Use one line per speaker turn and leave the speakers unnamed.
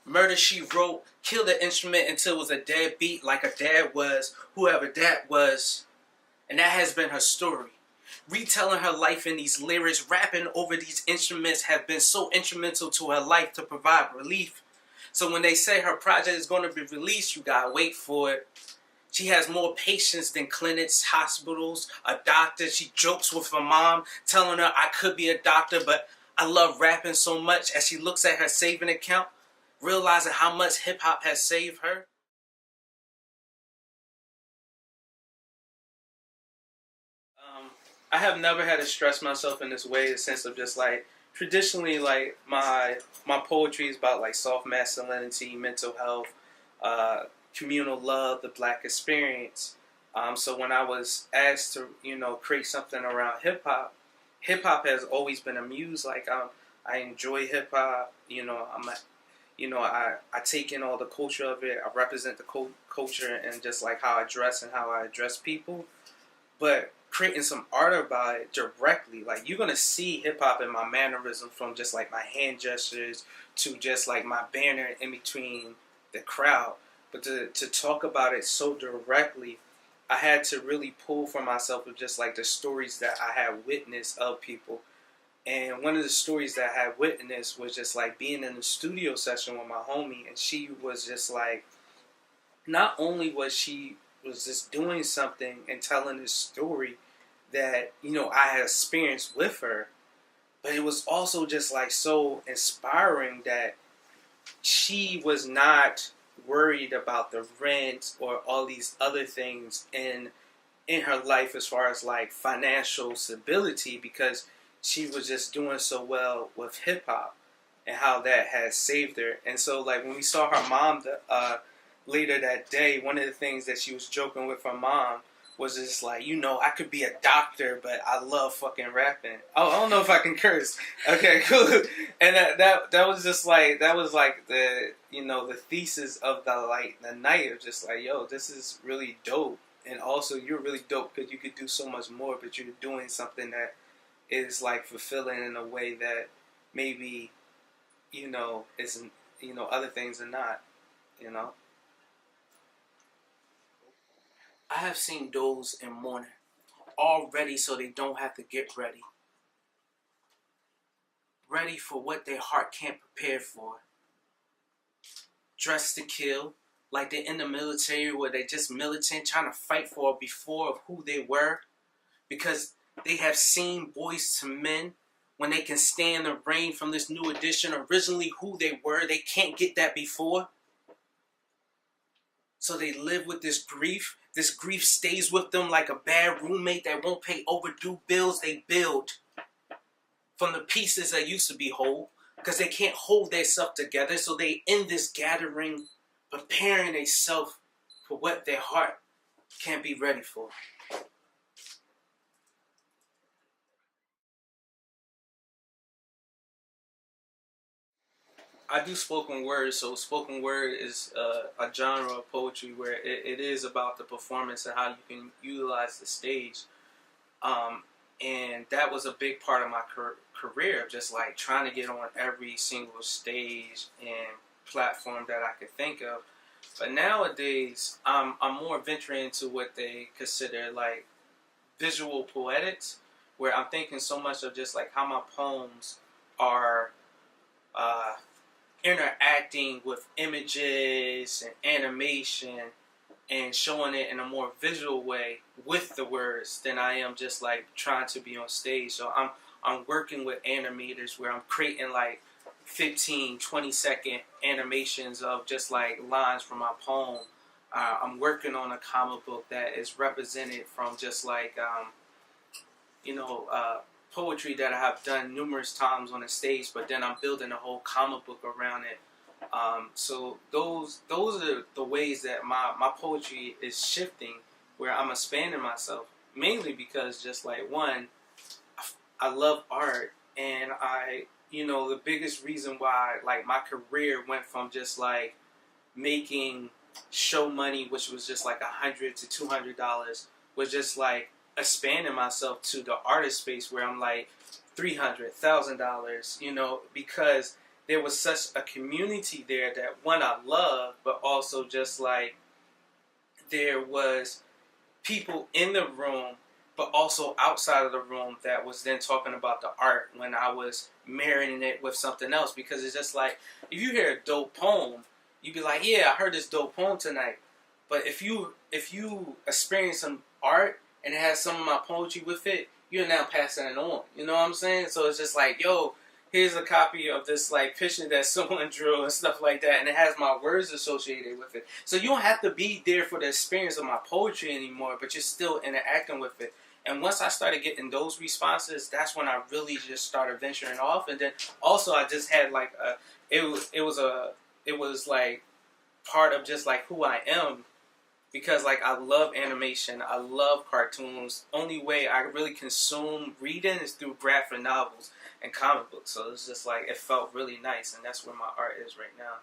Murder She Wrote, killed the instrument until it was a dead beat like a dad was, whoever that was. And that has been her story. Retelling her life in these lyrics, rapping over these instruments have been so instrumental to her life to provide relief. So when they say her project is going to be released, you gotta wait for it. She has more patients than clinics, hospitals, a doctor. She jokes with her mom, telling her, I could be a doctor, but I love rapping so much. As she looks at her saving account, realizing how much hip-hop has saved her. I have never had to stress myself in this way, in the sense of just like, traditionally, like my poetry is about like soft masculinity, mental health, communal love, the black experience. So when I was asked to, create something around hip hop has always been a muse. Like I enjoy hip hop. I take in all the culture of it. I represent the culture and just like how I dress and how I address people. But creating some art about it directly, like you're gonna see hip hop in my mannerisms, from just like my hand gestures to just like my banner in between the crowd. But to talk about it so directly, I had to really pull for myself of just like the stories that I had witnessed of people. And one of the stories that I had witnessed was just like being in the studio session with my homie, and she was just like, not only was she was just doing something and telling this story that I had experienced with her, but it was also just like so inspiring that she was not worried about the rent or all these other things in her life as far as like financial stability, because she was just doing so well with hip hop and how that has saved her. And so like when we saw her mom later that day, one of the things that she was joking with her mom was just like, I could be a doctor, but I love fucking rapping. Oh, I don't know if I can curse. Okay, cool. And that was just like, that was like the the thesis of the night of just like, yo, this is really dope. And also you're really dope because you could do so much more, but you're doing something that is like fulfilling in a way that maybe isn't, other things are not. I have seen those in mourning, all ready so they don't have to get ready. Ready for what their heart can't prepare for. Dressed to kill, like they're in the military where they're just militant, trying to fight for a before of who they were. Because they have seen Boys to Men, when they can stand the rain from this new edition, originally who they were, they can't get that before. So they live with this grief. This grief stays with them like a bad roommate that won't pay overdue bills they build from the pieces that used to be whole, because they can't hold themselves together. So they in this gathering, preparing themselves for what their heart can't be ready for. I do spoken word, so spoken word is a genre of poetry where it is about the performance and how you can utilize the stage. And that was a big part of my career, just like trying to get on every single stage and platform that I could think of. But nowadays, I'm more venturing into what they consider like visual poetics, where I'm thinking so much of just like how my poems are interacting with images and animation and showing it in a more visual way with the words than I am just like trying to be on stage. So I'm working with animators where I'm creating like 15, 20-second animations of just like lines from my poem. I'm working on a comic book that is represented from just like poetry that I have done numerous times on the stage, but then I'm building a whole comic book around it. So those are the ways that my poetry is shifting, where I'm expanding myself, mainly because just like one, I love art, and the biggest reason why like my career went from just like making show money, which was just like $100 to $200, was just like expanding myself to the artist space where I'm like $300,000, because there was such a community there that, one, I love, but also just like there was people in the room, but also outside of the room that was then talking about the art when I was marrying it with something else. Because it's just like, if you hear a dope poem, you'd be like, yeah, I heard this dope poem tonight. But if you experience some art and it has some of my poetry with it, you're now passing it on. You know what I'm saying? So it's just like, yo, here's a copy of this like picture that someone drew and stuff like that, and it has my words associated with it. So you don't have to be there for the experience of my poetry anymore, but you're still interacting with it. And once I started getting those responses, that's when I really just started venturing off. And then also I just had like it was like part of just like who I am. Because like I love animation, I love cartoons. Only way I really consume reading is through graphic novels and comic books. So it's just like it felt really nice, and that's where my art is right now.